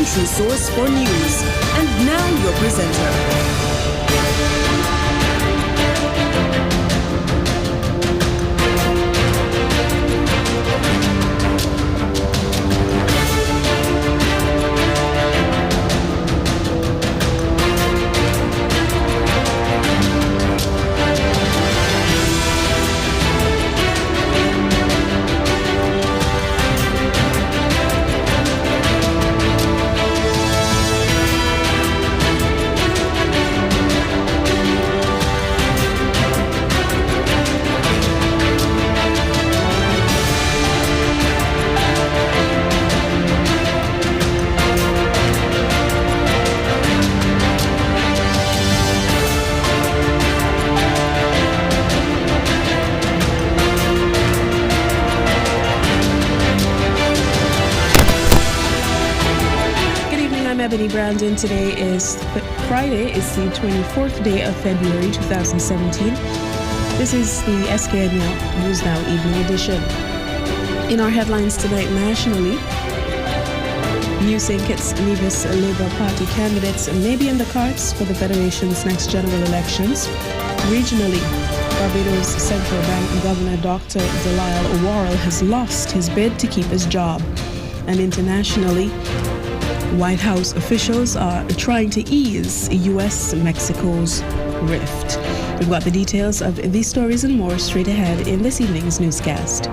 one true source for news. And now your presenter. Brandon. Today is Friday, it's the 24th day of February 2017. This is the SKN News Now Evening Edition. In our headlines tonight nationally, new St. Kitts Nevis Labour Party candidates may be in the cards for the Federation's next general elections. Regionally, Barbados Central Bank Governor Dr. Delisle O'Warrell has lost his bid to keep his job. And internationally, White House officials are trying to ease U.S.-Mexico's rift. We've got the details of these stories and more straight ahead in this evening's newscast.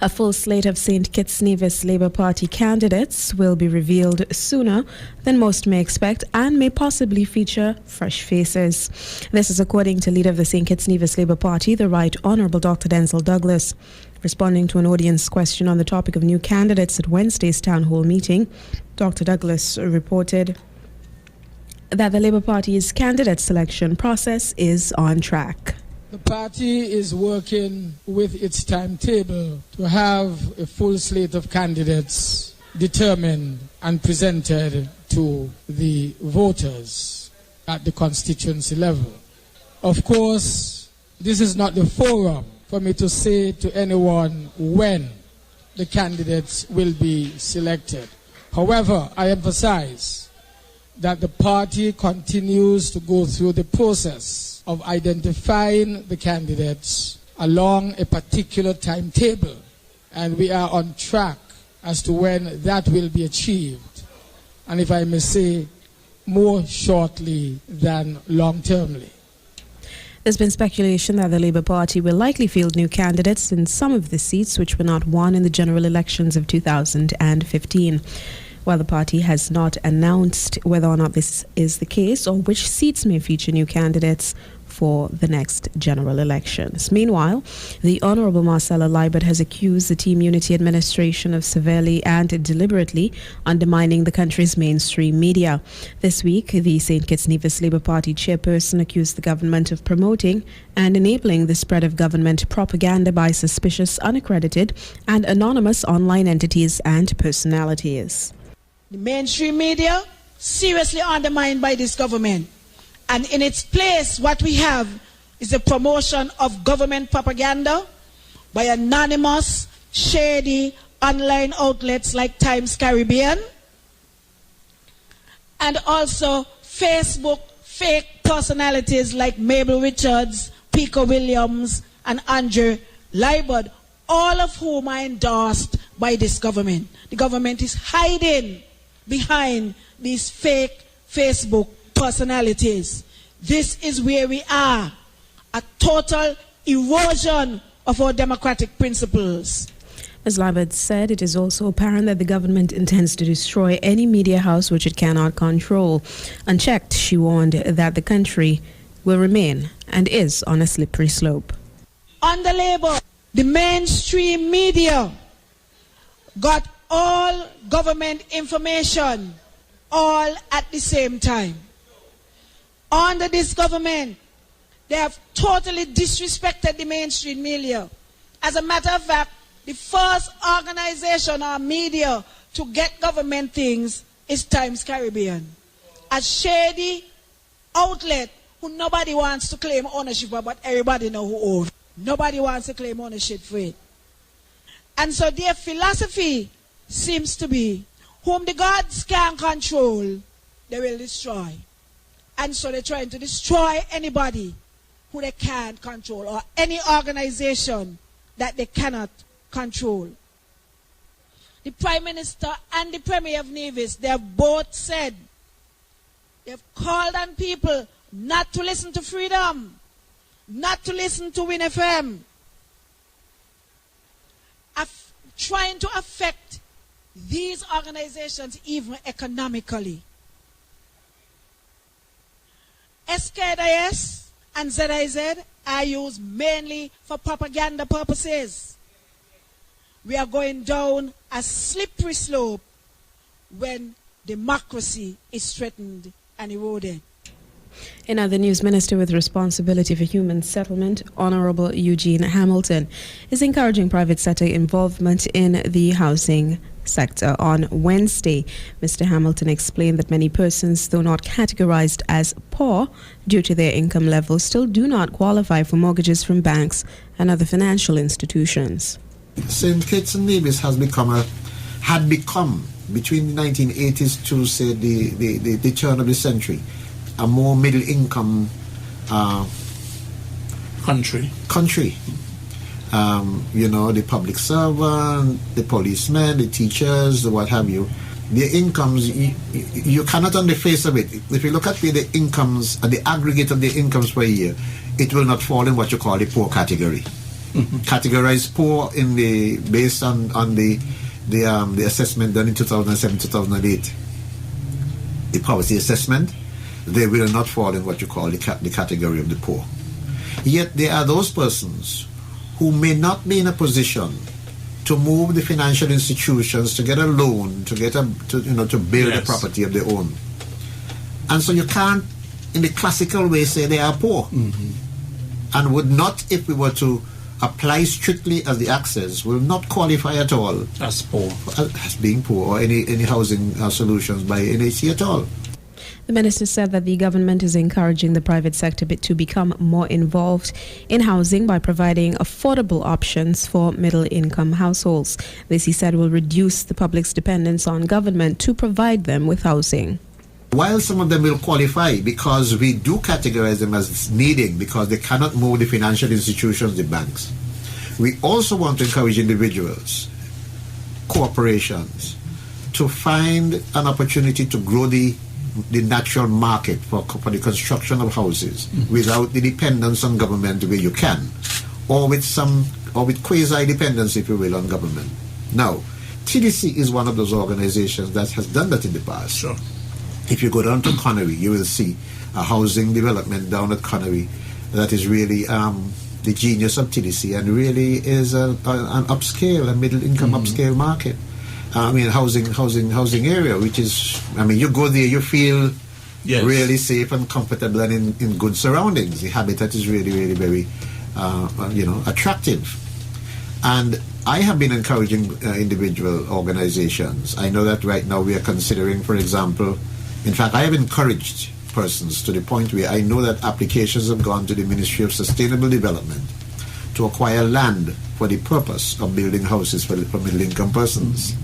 A full slate of St. Kitts Nevis Labour Party candidates will be revealed sooner than most may expect and may possibly feature fresh faces. This is according to leader of the St. Kitts Nevis Labour Party, the Right Honourable Dr. Denzil Douglas. Responding to an audience question on the topic of new candidates at Wednesday's town hall meeting, Dr. Douglas reported that the Labour Party's candidate selection process is on track. The party is working with its timetable to have a full slate of candidates determined and presented to the voters at the constituency level. Of course, this is not the forum for me to say to anyone when the candidates will be selected. However, I emphasize that the party continues to go through the process of identifying the candidates along a particular timetable, and we are on track as to when that will be achieved, and if I may say, more shortly than long-termly. There's been speculation that the Labour Party will likely field new candidates in some of the seats which were not won in the general elections of 2015. While the party has not announced whether or not this is the case or which seats may feature new candidates for the next general elections. Meanwhile, the Honourable Marcella Liebert has accused the Team Unity administration of severely and deliberately undermining the country's mainstream media. This week, the St. Kitts Nevis Labour Party chairperson accused the government of promoting and enabling the spread of government propaganda by suspicious, unaccredited and anonymous online entities and personalities. The mainstream media seriously undermined by this government. And in its place, what we have is the promotion of government propaganda by anonymous, shady online outlets like Times Caribbean, and also Facebook fake personalities like Mabel Richards, Pico Williams, and Andrew libeled, all of whom are endorsed by this government. The government is hiding behind these fake Facebook personalities. This is where we are. A total erosion of our democratic principles. Ms. Labert said it is also apparent that the government intends to destroy any media house which it cannot control. Unchecked, she warned that the country will remain and is on a slippery slope. On the label, the mainstream media got all government information all at the same time. Under this government, they have totally disrespected the mainstream media. As a matter of fact, the first organization or media to get government things is Times Caribbean. A shady outlet who nobody wants to claim ownership of, but everybody know who owns. Nobody wants to claim ownership for it. And so their philosophy seems to be, whom the gods can control, they will destroy. And so they're trying to destroy anybody who they can't control, or any organization that they cannot control. The Prime Minister and the Premier of Nevis, they have both said, they've called on people not to listen to Freedom, not to listen to Win FM, trying to affect these organizations even economically. SKDS and ZIZ are used mainly for propaganda purposes. We are going down a slippery slope when democracy is threatened and eroded. In other news, Minister with Responsibility for Human Settlement, Honorable Eugene Hamilton, is encouraging private sector involvement in the housing sector. On Wednesday, Mr. Hamilton explained that many persons, though not categorized as poor due to their income level, still do not qualify for mortgages from banks and other financial institutions. St. Kitts and Nevis had become, between the 1980s to, say, the turn of the century, a more middle-income country. The public servant, the policemen, the teachers, the what have you. Their incomes, you cannot on the face of it. If you look at the incomes, the aggregate of the incomes per year, it will not fall in what you call the poor category. Categorized poor based on the assessment done in 2007-2008, the poverty assessment, they will not fall in what you call the category of the poor. Yet there are those persons who may not be in a position to move the financial institutions to get a loan, to build a property of their own, and so you can't, in the classical way, say they are poor, and would not, if we were to apply strictly as the access, will not qualify at all as poor, as being poor, or any housing solutions by NHC at all. The minister said that the government is encouraging the private sector to become more involved in housing by providing affordable options for middle-income households. This, he said, will reduce the public's dependence on government to provide them with housing. While some of them will qualify, because we do categorize them as needing, because they cannot move the financial institutions, the banks, we also want to encourage individuals, corporations, to find an opportunity to grow the natural market for the construction of houses without the dependence on government the way you can, or with quasi-dependence, if you will, on government. Now, TDC is one of those organizations that has done that in the past. Sure. If you go down to Connery, you will see a housing development down at Connery that is really the genius of TDC, and really is an upscale, a middle-income upscale market. Housing area, which is, you go there, you feel really safe and comfortable and in good surroundings. The habitat is really, really very, attractive. And I have been encouraging individual organizations. I know that right now we are considering, for example, in fact, I have encouraged persons to the point where I know that applications have gone to the Ministry of Sustainable Development to acquire land for the purpose of building houses for middle-income persons.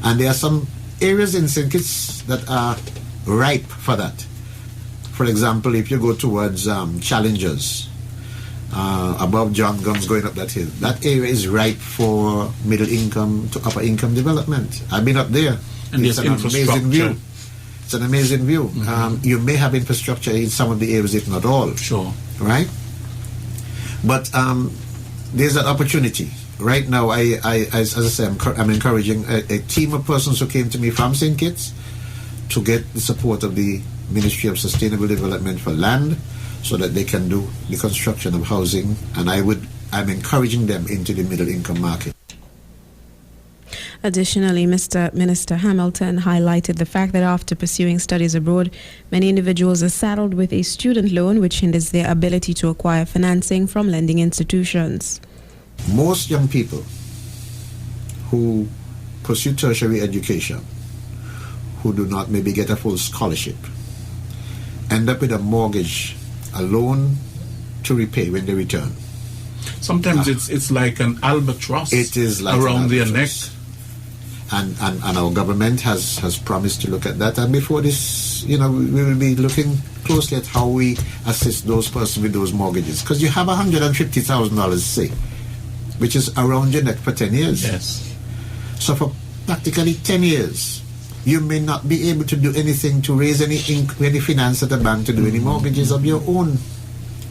And there are some areas in St. Kitts that are ripe for that. For example, if you go towards Challengers, above John Gunn's going up that hill. That area is ripe for middle income to upper income development. I've been up there. And it's an amazing view. It's an amazing view. Mm-hmm. You may have infrastructure in some of the areas, if not all. Sure. Right? But there's an opportunity. Right now, as I say, I'm encouraging a team of persons who came to me from St. Kitts to get the support of the Ministry of Sustainable Development for land so that they can do the construction of housing, and I'm encouraging them into the middle income market. Additionally, Mr. Minister Hamilton highlighted the fact that after pursuing studies abroad, many individuals are saddled with a student loan which hinders their ability to acquire financing from lending institutions. Most young people who pursue tertiary education, who do not maybe get a full scholarship, end up with a mortgage, a loan to repay when they return. Sometimes it's like an albatross. It is like around their neck. And our government has promised to look at that. And before this, we will be looking closely at how we assist those persons with those mortgages. Because you have $150,000, say, which is around your neck for 10 years. Yes. So for practically 10 years, you may not be able to do anything to raise any finance at the bank to do any mortgages of your own.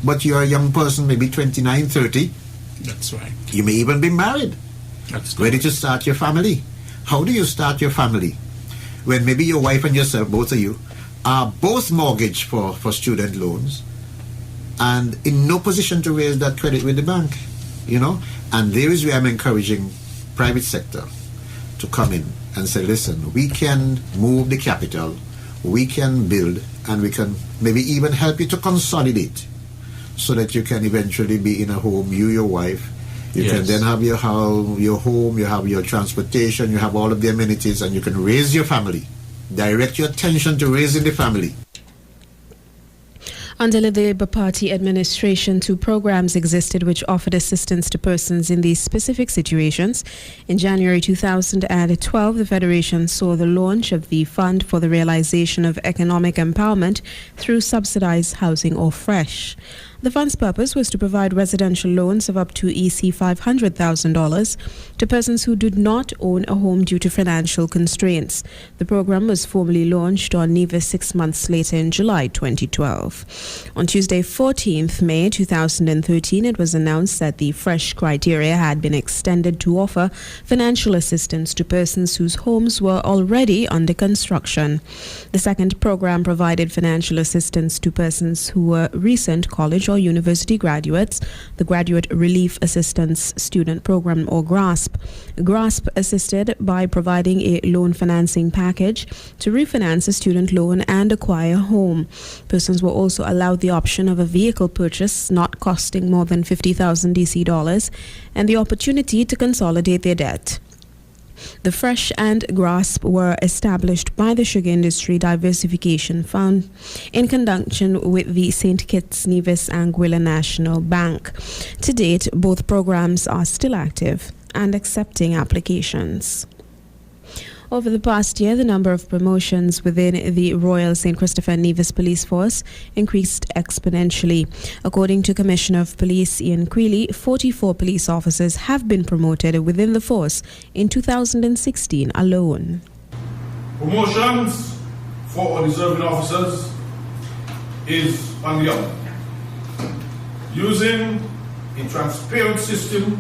But you're a young person, maybe 29, 30. That's right. You may even be married. That's ready to start your family. How do you start your family? When maybe your wife and yourself, both of you, are both mortgaged for student loans and in no position to raise that credit with the bank, And there is where I'm encouraging private sector to come in and say, listen, we can move the capital, we can build, and we can maybe even help you to consolidate so that you can eventually be in a home, you, your wife. You can then have your house, your home, you have your transportation, you have all of the amenities, and you can raise your family. Direct your attention to raising the family. Under the Labour Party administration, 2 programs existed which offered assistance to persons in these specific situations. In January 2012, the Federation saw the launch of the Fund for the Realization of Economic Empowerment through Subsidized Housing, or FRESH. The fund's purpose was to provide residential loans of up to EC $500,000 to persons who did not own a home due to financial constraints. The program was formally launched on Nevis 6 months later in July 2012. On Tuesday, 14th May 2013, it was announced that the FRESH criteria had been extended to offer financial assistance to persons whose homes were already under construction. The second program provided financial assistance to persons who were recent college or university graduates, the Graduate Relief Assistance Student Program, or GRASP. GRASP assisted by providing a loan financing package to refinance a student loan and acquire a home. Persons were also allowed the option of a vehicle purchase not costing more than $50,000 DC and the opportunity to consolidate their debt. The FRESH and GRASP were established by the Sugar Industry Diversification Fund in conjunction with the St. Kitts Nevis Anguilla National Bank. To date, both programs are still active and accepting applications. Over the past year, the number of promotions within the Royal St. Christopher Nevis Police Force increased exponentially. According to Commissioner of Police Ian Creeley, 44 police officers have been promoted within the force in 2016 alone. Promotions for our deserving officers is on the up. Using a transparent system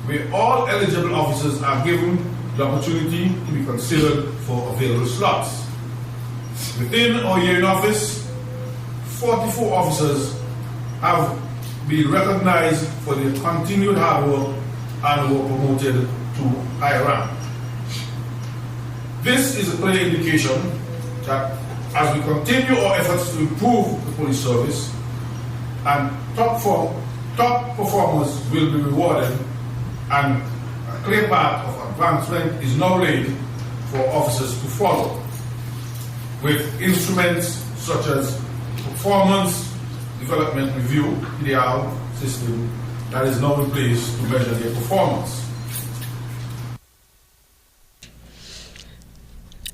where all eligible officers are given the opportunity to be considered for available slots. Within our year in office, 44 officers have been recognized for their continued hard work and were promoted to higher rank. This is a clear indication that as we continue our efforts to improve the police service, and top performers will be rewarded, and a clear path of advancement is now laid for officers to follow, with instruments such as Performance Development Review (PDR) system that is now in place to measure their performance.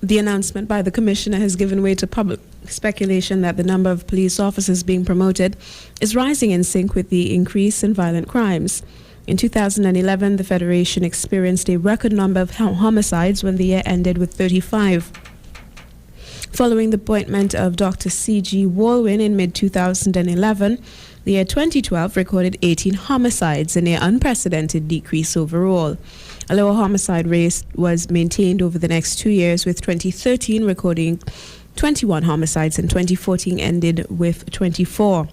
The announcement by the Commissioner has given way to public speculation that the number of police officers being promoted is rising in sync with the increase in violent crimes. In 2011, the Federation experienced a record number of homicides when the year ended with 35. Following the appointment of Dr. C.G. Walwyn in mid-2011, the year 2012 recorded 18 homicides, a near unprecedented decrease overall. A lower homicide rate was maintained over the next 2 years, with 2013 recording 21 homicides and 2014 ended with 24.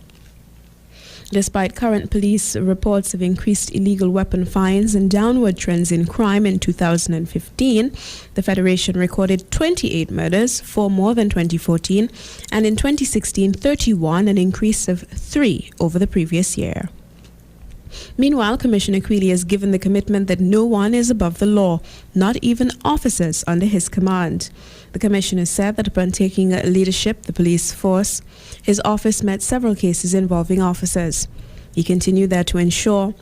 Despite current police reports of increased illegal weapon finds and downward trends in crime in 2015, the Federation recorded 28 murders, 4 more than 2014, and in 2016, 31, an increase of 3 over the previous year. Meanwhile, Commissioner Quealy has given the commitment that no one is above the law, not even officers under his command. The Commissioner said that upon taking leadership, the police force, his office met several cases involving officers. He continued that to ensure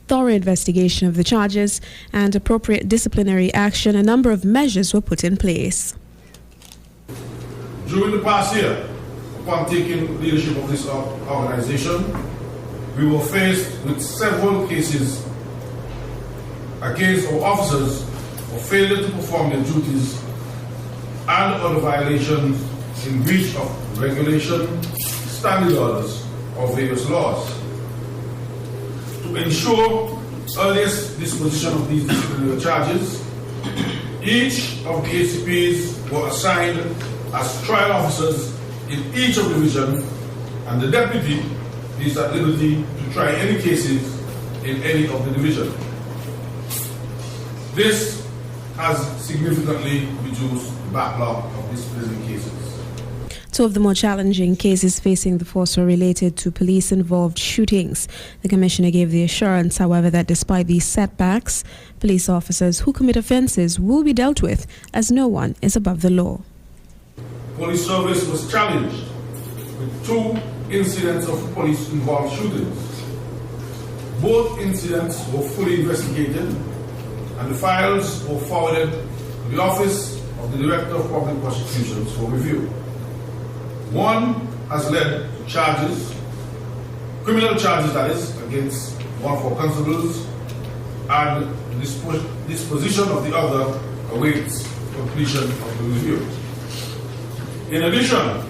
thorough investigation of the charges and appropriate disciplinary action, a number of measures were put in place. During the past year, upon taking leadership of this organization, we were faced with several cases against our officers for failure to perform their duties and other violations in breach of regulation, standing orders, or various laws. To ensure earliest disposition of these disciplinary charges, each of the ACPs were assigned as trial officers in each of the divisions, and the deputy is at liberty to try any cases in any of the divisions. This has significantly reduced the backlog of disciplinary cases. Two of the more challenging cases facing the force were related to police-involved shootings. The Commissioner gave the assurance, however, that despite these setbacks, police officers who commit offences will be dealt with, as no one is above the law. Police service was challenged with 2 incidents of police-involved shootings. Both incidents were fully investigated, and the files were forwarded to the Office of the Director of Public Prosecutions for review. One has led to charges, criminal charges that is, against one of our constables, and the disposition of the other awaits completion of the review. In addition,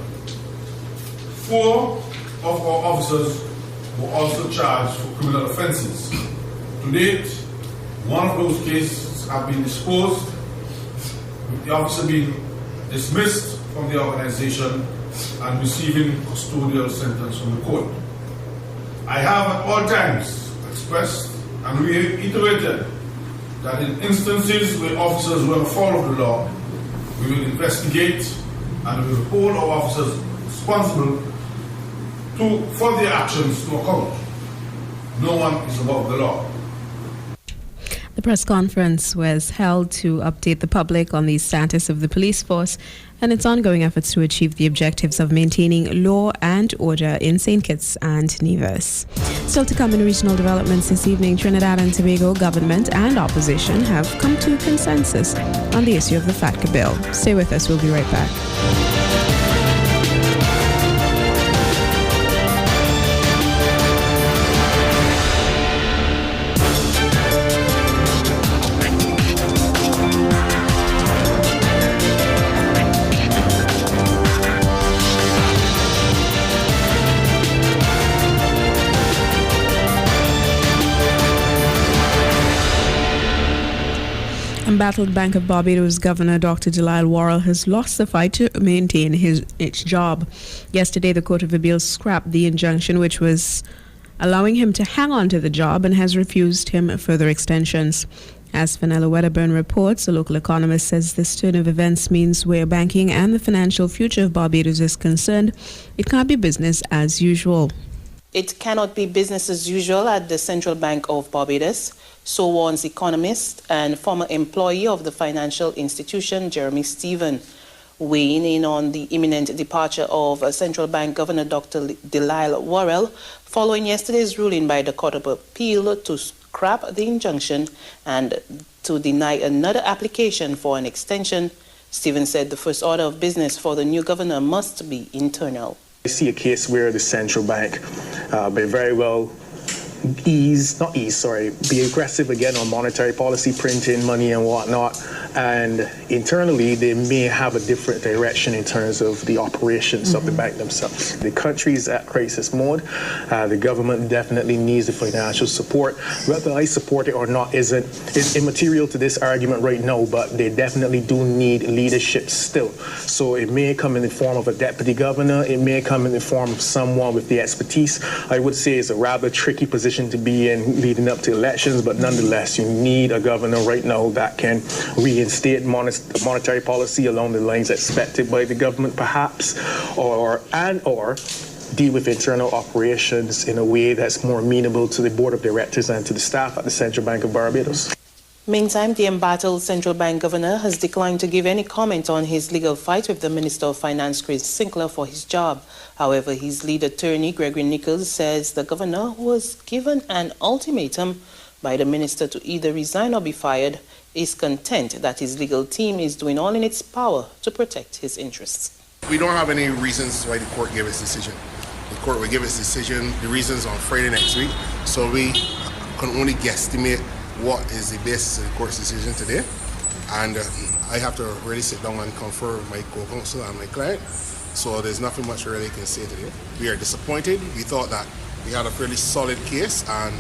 4 of our officers were also charged for criminal offences. To date, one of those cases have been disposed, with the officer being dismissed from the organization and receiving custodial sentence from the court. I have at all times expressed and reiterated that in instances where officers run afoul of the law, we will investigate and we will hold our officers responsible for their actions to account. No one is above the law. The press conference was held to update the public on the status of the police force and its ongoing efforts to achieve the objectives of maintaining law and order in St. Kitts and Nevis. Still to come in regional developments this evening, Trinidad and Tobago government and opposition have come to a consensus on the issue of the FATCA bill. Stay with us, we'll be right back. Embattled Bank of Barbados Governor Dr. Delisle Worrell has lost the fight to maintain its job. Yesterday, the Court of Appeal scrapped the injunction which was allowing him to hang on to the job and has refused him further extensions. As Fenella Wedderburn reports, a local economist says this turn of events means where banking and the financial future of Barbados is concerned, it can't be business as usual. It cannot be business as usual at the Central Bank of Barbados, so warns economist and former employee of the financial institution, Jeremy Stephen, weighing in on the imminent departure of Central Bank Governor Dr. Delisle Worrell following yesterday's ruling by the Court of Appeal to scrap the injunction and to deny another application for an extension Stephen said the first order of business for the new governor must be internal. I see a case where the central bank may very well be aggressive again on monetary policy, printing money and whatnot, and internally they may have a different direction in terms of the operations of the bank themselves. The country is at crisis mode. The government definitely needs the financial support. Whether I support it or not is immaterial to this argument right now, but they definitely do need leadership still. So it may come in the form of a deputy governor, it may come in the form of someone with the expertise. I would say it's a rather tricky position to be in leading up to elections, but nonetheless, you need a governor right now that can reinstate monetary policy along the lines expected by the government, perhaps, or deal with internal operations in a way that's more amenable to the board of directors and to the staff at the Central Bank of Barbados. Meantime, the embattled central bank governor has declined to give any comment on his legal fight with the Minister of Finance, Chris Sinclair, for his job. However, his lead attorney, Gregory Nichols, says the governor was given an ultimatum by the minister to either resign or be fired, is content that his legal team is doing all in its power to protect his interests. We don't have any reasons why the court gave its decision. The court will give its decision, the reasons on Friday next week, so we can only guesstimate what is the basis of the court's decision today. And I have to really sit down and confer with my co-counsel and my client. So there's nothing much really I can say today. We are disappointed. We thought that we had a fairly solid case, and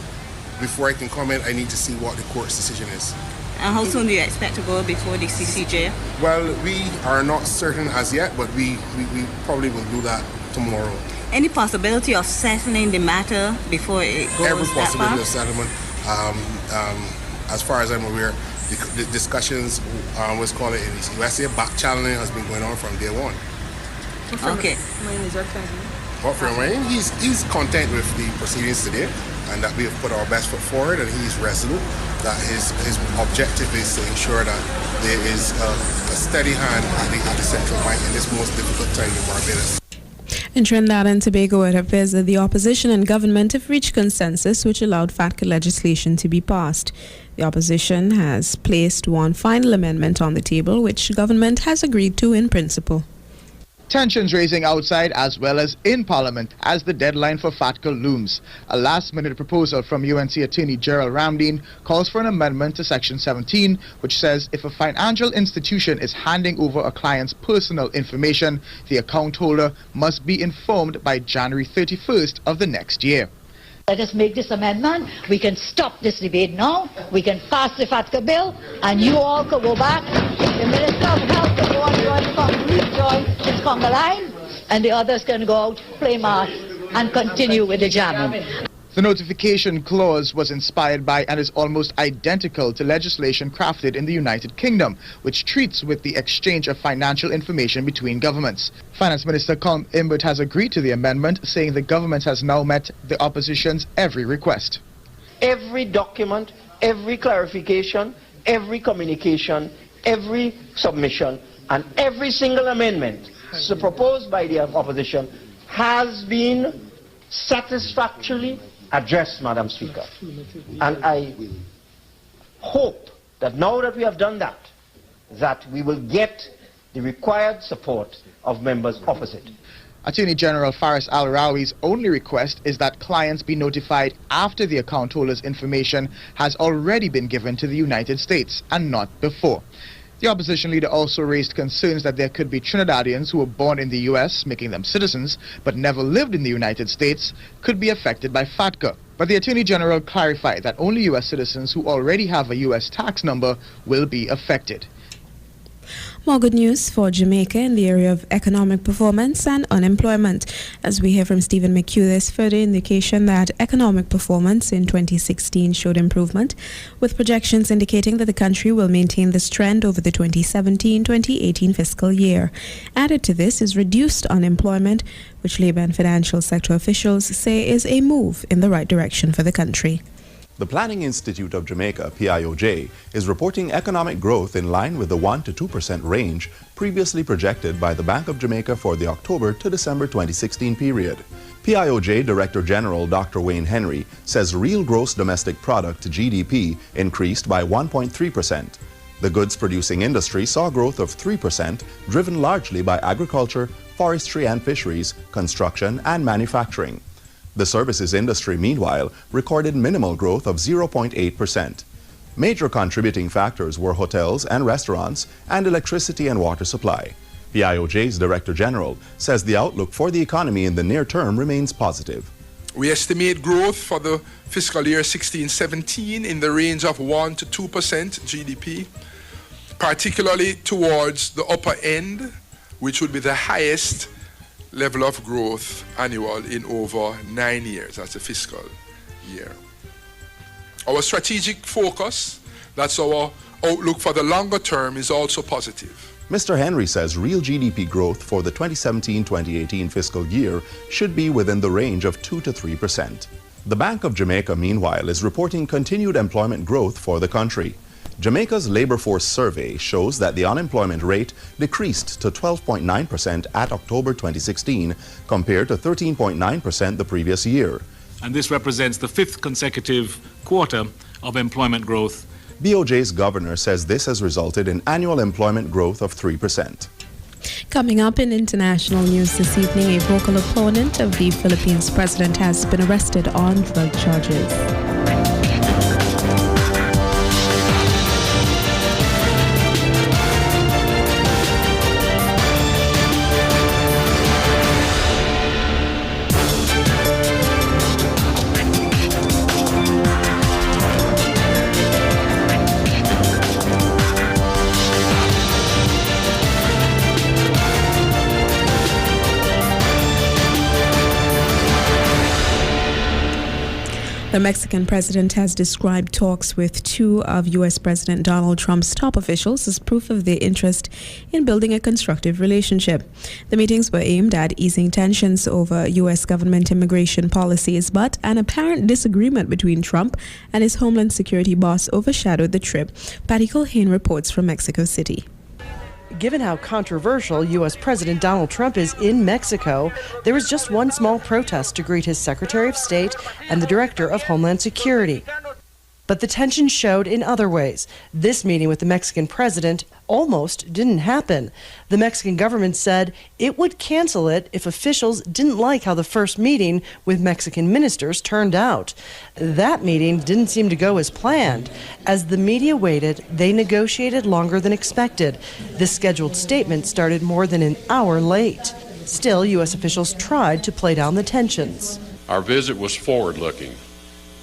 before I can comment, I need to see what the court's decision is. And how soon do you expect to go before the CCJ? Well, we are not certain as yet, but we probably will do that tomorrow. Any possibility of settling the matter before it goes Every that possibility far? of settlement. As far as I'm aware, the discussions, let's call it in the USA, back channeling has been going on from day one. Okay. What from Ryan? He's content with the proceedings today, and that we have put our best foot forward, and he's resolute that his objective is to ensure that there is a steady hand at the central bank in this most difficult time in Barbados. In Trinidad and Tobago, it appears that the opposition and government have reached consensus which allowed FATCA legislation to be passed. The opposition has placed one final amendment on the table, which government has agreed to in principle. Tensions raising outside as well as in Parliament as the deadline for FATCA looms. A last-minute proposal from UNC Attorney Gerald Ramdeen calls for an amendment to Section 17, which says if a financial institution is handing over a client's personal information, the account holder must be informed by January 31st of the next year. Let us make this amendment. We can stop this debate now. We can pass the FATCA bill, and you all could go back. The Minister of Health can go and join his conga line, and the others can go out, play mass, and continue with the jamming. The notification clause was inspired by and is almost identical to legislation crafted in the United Kingdom, which treats with the exchange of financial information between governments. Finance Minister Colm Imbert has agreed to the amendment, saying the government has now met the opposition's every request. Every document, every clarification, every communication, every submission, and every single amendment proposed by the opposition has been satisfactorily addressed, Madam Speaker. And I hope that now that we have done that, that we will get the required support of members opposite. Attorney General Faris Al-Rawi's only request is that clients be notified after the account holder's information has already been given to the United States and not before. The opposition leader also raised concerns that there could be Trinidadians who were born in the U.S., making them citizens, but never lived in the United States, could be affected by FATCA. But the Attorney General clarified that only U.S. citizens who already have a U.S. tax number will be affected. More good news for Jamaica in the area of economic performance and unemployment. As we hear from Stephen McHugh, there's further indication that economic performance in 2016 showed improvement, with projections indicating that the country will maintain this trend over the 2017-2018 fiscal year. Added to this is reduced unemployment, which labor and financial sector officials say is a move in the right direction for the country. The Planning Institute of Jamaica, PIOJ, is reporting economic growth in line with the 1 to 2% range previously projected by the Bank of Jamaica for the October to December 2016 period. PIOJ Director General Dr. Wayne Henry says real gross domestic product, GDP, increased by 1.3%. The goods-producing industry saw growth of 3%, driven largely by agriculture, forestry and fisheries, construction and manufacturing. The services industry, meanwhile, recorded minimal growth of 0.8%. Major contributing factors were hotels and restaurants and electricity and water supply. PIOJ's Director General says the outlook for the economy in the near term remains positive. We estimate growth for the fiscal year 16-17 in the range of 1 to 2% GDP, particularly towards the upper end, which would be the highest level of growth annual in over 9 years. That's a fiscal year. Our strategic focus, that's our outlook for the longer term, is also positive. Mr. Henry says real GDP growth for the 2017-2018 fiscal year should be within the range of 2 to 3%. The Bank of Jamaica, meanwhile, is reporting continued employment growth for the country. Jamaica's labor force survey shows that the unemployment rate decreased to 12.9% at October 2016 compared to 13.9% the previous year. And this represents the 5th consecutive quarter of employment growth. BOJ's governor says this has resulted in annual employment growth of 3%. Coming up in international news this evening, a vocal opponent of the Philippines president has been arrested on drug charges. The Mexican president has described talks with 2 of U.S. President Donald Trump's top officials as proof of their interest in building a constructive relationship. The meetings were aimed at easing tensions over U.S. government immigration policies, but an apparent disagreement between Trump and his Homeland Security boss overshadowed the trip. Patty Colhane reports from Mexico City. Given how controversial U.S. President Donald Trump is in Mexico, there was just one small protest to greet his Secretary of State and the Director of Homeland Security. But the tension showed in other ways. This meeting with the Mexican president almost didn't happen. The Mexican government said it would cancel it if officials didn't like how the first meeting with Mexican ministers turned out. That meeting didn't seem to go as planned. As the media waited, they negotiated longer than expected. The scheduled statement started more than an hour late. Still, U.S. officials tried to play down the tensions. Our visit was forward-looking,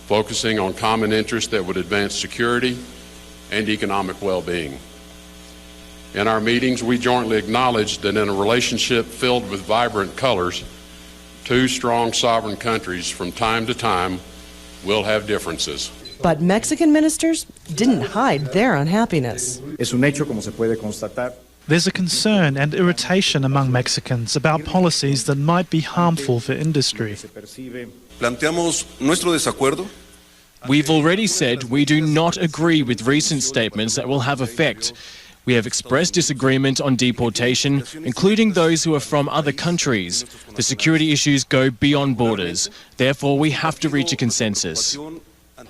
focusing on common interests that would advance security and economic well-being. In our meetings, we jointly acknowledged that in a relationship filled with vibrant colors, 2 strong sovereign countries from time to time will have differences. But Mexican ministers didn't hide their unhappiness. There's a concern and irritation among Mexicans about policies that might be harmful for industry. We've already said we do not agree with recent statements that will have effect. We have expressed disagreement on deportation, including those who are from other countries. The security issues go beyond borders. Therefore, we have to reach a consensus.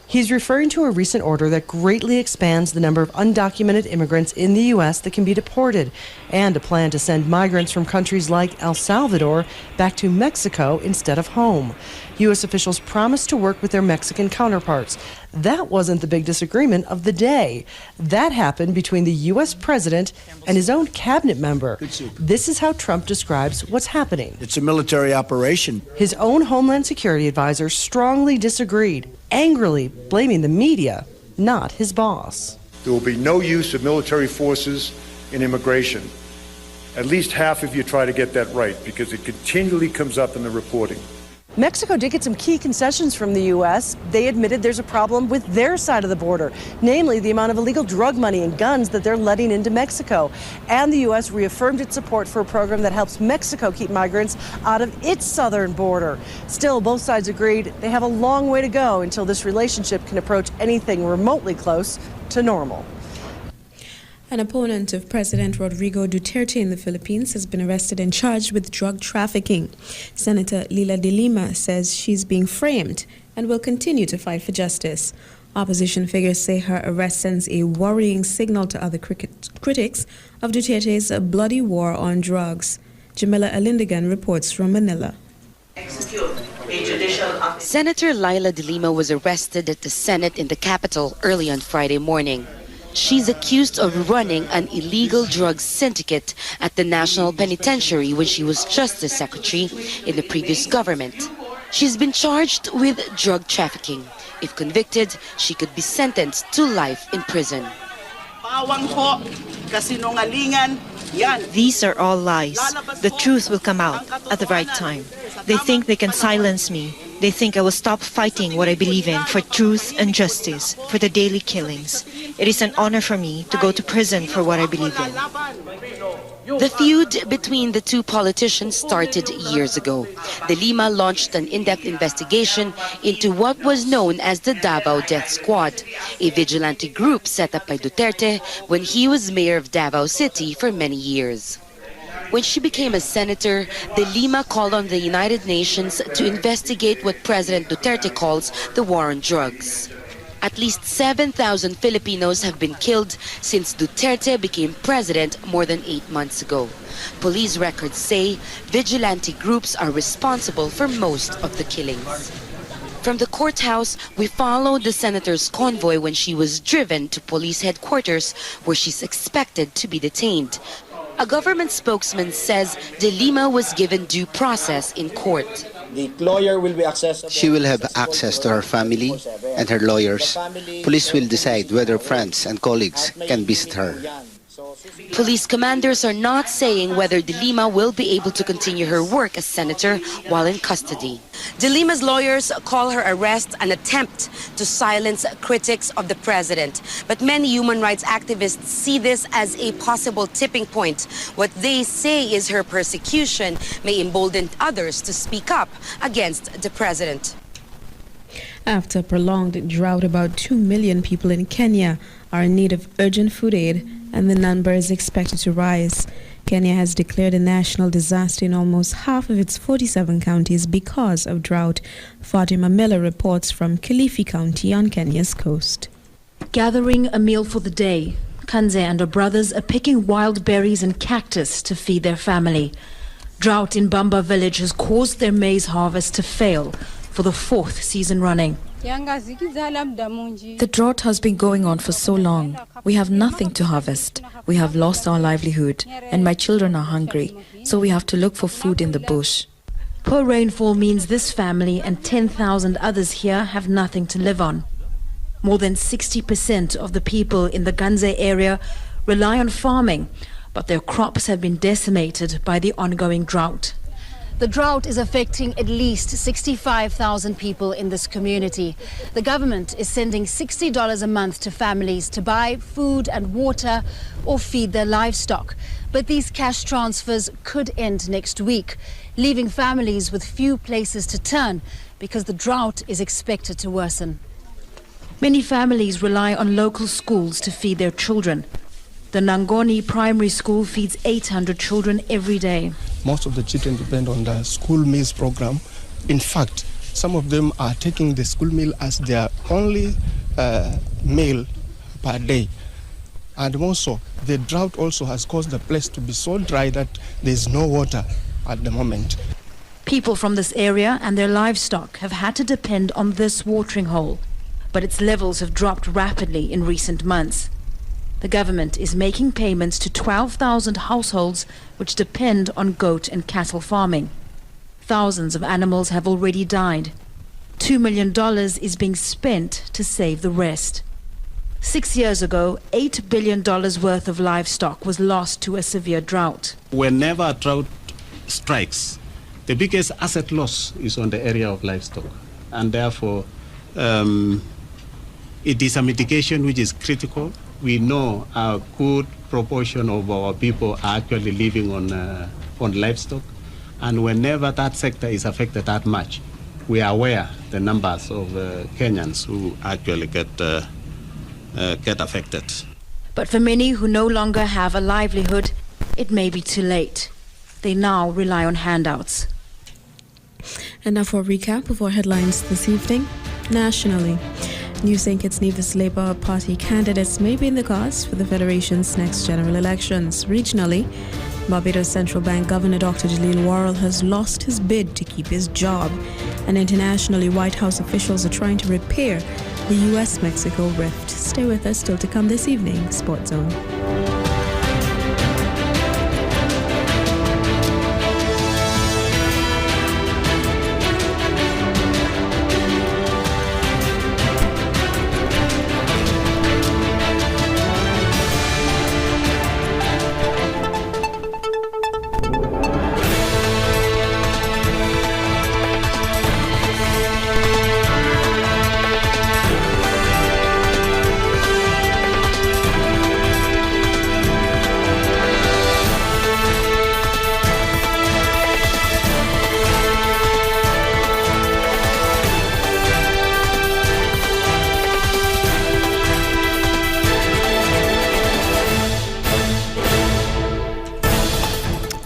He's referring to a recent order that greatly expands the number of undocumented immigrants in the U.S. that can be deported, and a plan to send migrants from countries like El Salvador back to Mexico instead of home. U.S. officials promised to work with their Mexican counterparts. That wasn't the big disagreement of the day. That happened between the U.S. president and his own cabinet member. This is how Trump describes what's happening. It's a military operation. His own Homeland Security advisor strongly disagreed, angrily blaming the media, not his boss. There will be no use of military forces in immigration. At least half of you try to get that right, because it continually comes up in the reporting. Mexico did get some key concessions from the U.S. They admitted there's a problem with their side of the border, namely the amount of illegal drug money and guns that they're letting into Mexico. And the U.S. reaffirmed its support for a program that helps Mexico keep migrants out of its southern border. Still, both sides agreed they have a long way to go until this relationship can approach anything remotely close to normal. An opponent of President Rodrigo Duterte in the Philippines has been arrested and charged with drug trafficking. Senator Lila de Lima says she's being framed and will continue to fight for justice. Opposition figures say her arrest sends a worrying signal to other critics of Duterte's bloody war on drugs. Jamila Alindigan reports from Manila. Senator Laila De Lima was arrested at the Senate in the capital early on Friday morning. She's accused of running an illegal drug syndicate at the National Penitentiary when she was Justice Secretary in the previous government. She's been charged with drug trafficking. If convicted, she could be sentenced to life in prison. These are all lies. The truth will come out at the right time. They think they can silence me. They think I will stop fighting what I believe in for truth and justice, for the daily killings. It is an honor for me to go to prison for what I believe in. The feud between the two politicians started years ago. De Lima launched an in-depth investigation into what was known as the Davao Death Squad, a vigilante group set up by Duterte when he was mayor of Davao City for many years. When she became a senator, De Lima called on the United Nations to investigate what President Duterte calls the war on drugs. At least 7,000 Filipinos have been killed since Duterte became president more than 8 months ago. Police records say vigilante groups are responsible for most of the killings. From the courthouse, we followed the senator's convoy when she was driven to police headquarters, where she's expected to be detained. A government spokesman says De Lima was given due process in court. The lawyer will be accessible. She will have access to her family and her lawyers. Police will decide whether friends and colleagues can visit her. Police commanders are not saying whether De Lima will be able to continue her work as senator while in custody. De Lima's lawyers call her arrest an attempt to silence critics of the president. But many human rights activists see this as a possible tipping point. What they say is her persecution may embolden others to speak up against the president. After a prolonged drought, about 2 million people in Kenya are in need of urgent food aid, and the number is expected to rise. Kenya has declared a national disaster in almost half of its 47 counties because of drought. Fatima Miller reports from Kilifi County on Kenya's coast. Gathering a meal for the day, Kanze and her brothers are picking wild berries and cactus to feed their family. Drought in Bamba village has caused their maize harvest to fail for the 4th season running. The drought has been going on for so long. We have nothing to harvest. We have lost our livelihood, and my children are hungry, so we have to look for food in the bush. Poor rainfall means this family and 10,000 others here have nothing to live on. More than 60% of the people in the Ganze area rely on farming, but their crops have been decimated by the ongoing drought. The drought is affecting at least 65,000 people in this community. The government is sending $60 a month to families to buy food and water or feed their livestock. But these cash transfers could end next week, leaving families with few places to turn because the drought is expected to worsen. Many families rely on local schools to feed their children. The Nangoni Primary School feeds 800 children every day. Most of the children depend on the school meals program. In fact, some of them are taking the school meal as their only meal per day. And also, the drought also has caused the place to be so dry that there is no water at the moment. People from this area and their livestock have had to depend on this watering hole, but its levels have dropped rapidly in recent months. The government is making payments to 12,000 households which depend on goat and cattle farming. Thousands of animals have already died. $2 million is being spent to save the rest. 6 years ago, $8 billion worth of livestock was lost to a severe drought. Whenever a drought strikes, the biggest asset loss is on the area of livestock. And therefore, it is a mitigation which is critical. We know a good proportion of our people are actually living on livestock, and whenever that sector is affected that much, we are aware the numbers of Kenyans who actually get affected. But for many who no longer have a livelihood, it may be too late. They now rely on handouts. And now for a recap of our headlines this evening. Nationally, New St. Kitts Nevis Labour Party candidates may be in the cards for the Federation's next general elections. Regionally, Barbados Central Bank Governor Dr. Jaleel Worrell has lost his bid to keep his job. And internationally, White House officials are trying to repair the U.S.-Mexico rift. Stay with us, still to come this evening, Sports Zone.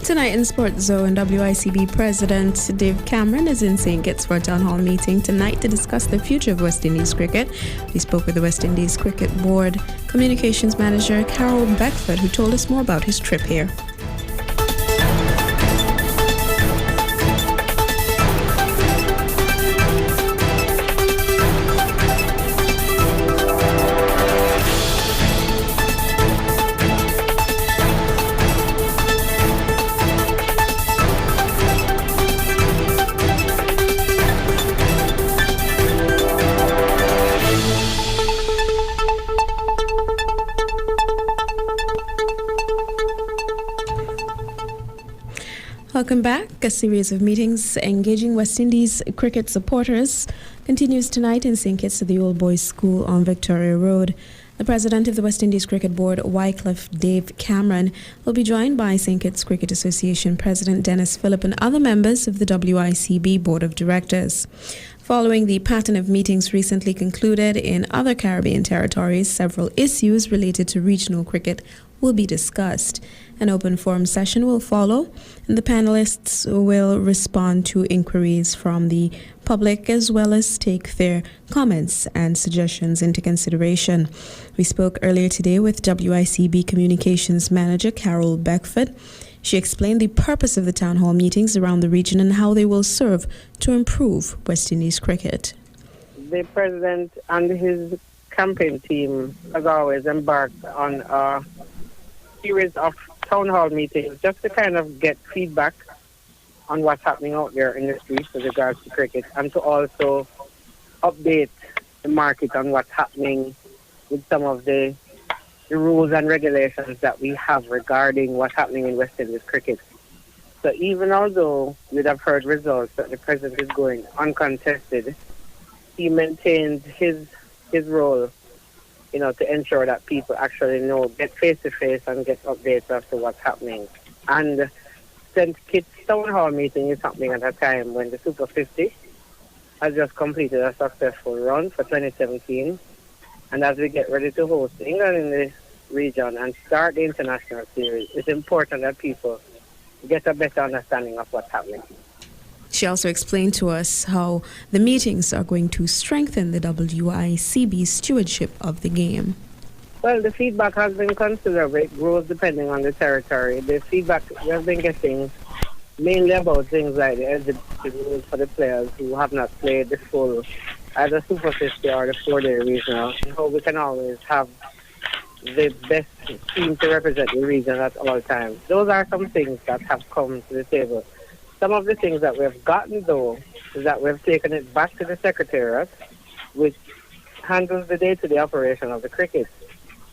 Tonight in Sports Zone, WICB President Dave Cameron is in St. Kitts for a town hall meeting tonight to discuss the future of West Indies cricket. He spoke with the West Indies Cricket Board Communications Manager Carol Beckford, who told us more about his trip here. Welcome back. A series of meetings engaging West Indies cricket supporters continues tonight in St. Kitts at the Old Boys School on Victoria Road. The president of the West Indies Cricket Board, Wycliffe Dave Cameron, will be joined by St. Kitts Cricket Association President Dennis Phillip and other members of the WICB Board of Directors. Following the pattern of meetings recently concluded in other Caribbean territories, several issues related to regional cricket will be discussed. An open forum session will follow, and the panelists will respond to inquiries from the public as well as take their comments and suggestions into consideration. We spoke earlier today with WICB Communications Manager Carol Beckford. She explained the purpose of the town hall meetings around the region and how they will serve to improve West Indies cricket. The president and his campaign team, as always, embarked on a series of town hall meetings just to kind of get feedback on what's happening out there in the streets with regards to cricket, and to also update the market on what's happening with some of the rules and regulations that we have regarding what's happening in West Indies cricket. So even although we'd have heard results that the president is going uncontested, he maintained his role, to ensure that people actually know, get face-to-face and get updates as to what's happening. And St. Kitts Town Hall meeting is happening at a time when the Super 50 has just completed a successful run for 2017. And as we get ready to host England in the region and start the international series, it's important that people get a better understanding of what's happening. She also explained to us how the meetings are going to strengthen the WICB stewardship of the game. Well, the feedback has been considerable. It grows depending on the territory. The feedback we have been getting mainly about things like the eligibility rules for the players who have not played the full, either Super 50 or the 4-day regional, and how we can always have the best team to represent the region at all times. Those are some things that have come to the table. Some of the things that we've gotten, though, is that we've taken it back to the Secretariat, which handles the day-to-day operation of the cricket,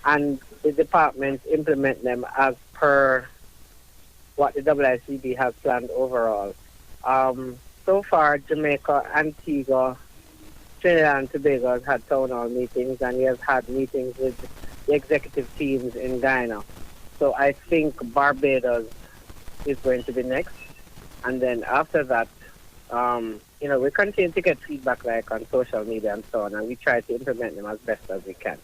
and the departments implement them as per what the WICB has planned overall. So far, Jamaica, Antigua, Trinidad and Tobago has had town hall meetings, and we have had meetings with the executive teams in Guyana. So I think Barbados is going to be next. And then after that, we continue to get feedback like on social media and so on, and we try to implement them as best as we can.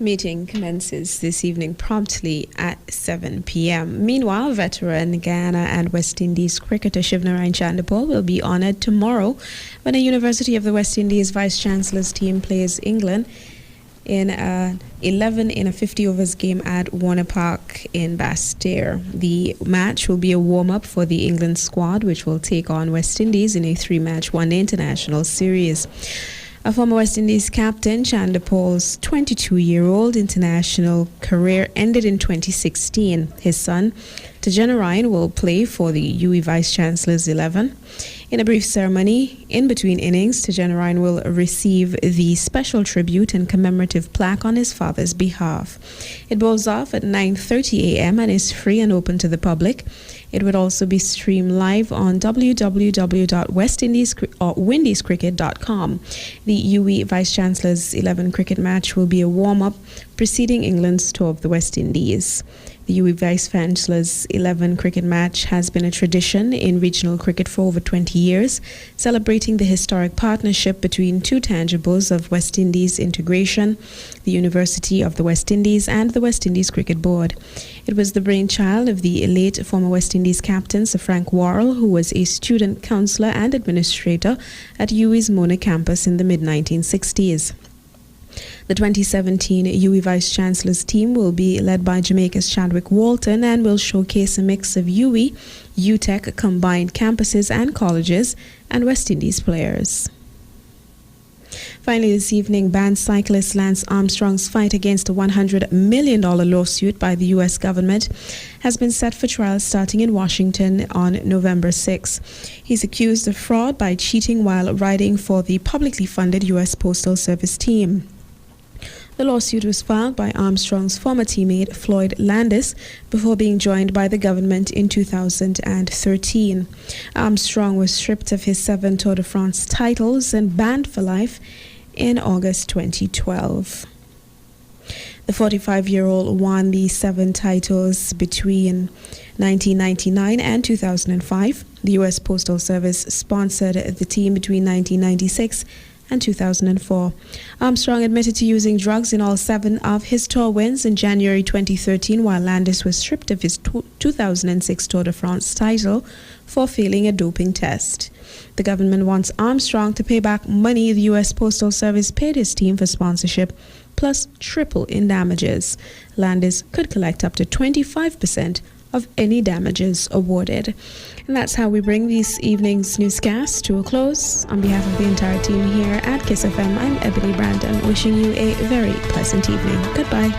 Meeting commences this evening promptly at 7 p.m. Meanwhile, veteran Guyana and West Indies cricketer Shivnarine Chandapal will be honoured tomorrow when a University of the West Indies Vice-Chancellor's team plays England in a 11 in a 50 overs game at Warner Park in Bastille. The match will be a warm-up for the England squad, which will take on West Indies in a 3-match one-day international series. A former West Indies captain, Chandapal's 22-year-old international career ended in 2016. His son, Tajanarine, will play for the UE Vice-Chancellor's 11. In a brief ceremony in between innings, Tajanarine will receive the special tribute and commemorative plaque on his father's behalf. It bowls off at 9:30 a.m. and is free and open to the public. It would also be streamed live on www.windiescricket.com. The UE Vice-Chancellor's 11 cricket match will be a warm-up preceding England's tour of the West Indies. The UE Vice-Chancellor's 11 cricket match has been a tradition in regional cricket for over 20 years, celebrating the historic partnership between two tangibles of West Indies integration, the University of the West Indies and the West Indies Cricket Board. It was the brainchild of the late former West Indies captain Sir Frank Worrell, who was a student councillor and administrator at UWE's Mona campus in the mid-1960s. The 2017 UE Vice-Chancellor's team will be led by Jamaica's Chadwick Walton and will showcase a mix of UE, UTech combined campuses and colleges, and West Indies players. Finally, this evening, banned cyclist Lance Armstrong's fight against a $100 million lawsuit by the U.S. government has been set for trial starting in Washington on November 6. He's accused of fraud by cheating while riding for the publicly funded U.S. Postal Service team. The lawsuit was filed by Armstrong's former teammate Floyd Landis before being joined by the government in 2013. Armstrong was stripped of his 7 Tour de France titles and banned for life in August 2012. The 45-year-old won the 7 titles between 1999 and 2005. The U.S. Postal Service sponsored the team between 1996 and 2004. Armstrong admitted to using drugs in all 7 of his tour wins in January 2013, while Landis was stripped of his 2006 Tour de France title for failing a doping test. The government wants Armstrong to pay back money the U.S. Postal Service paid his team for sponsorship, plus triple in damages. Landis could collect up to 25% of any damages awarded. And that's how we bring this evening's newscast to a close. On behalf of the entire team here at KyssFM, I'm Ebony Brandon, wishing you a very pleasant evening. Goodbye.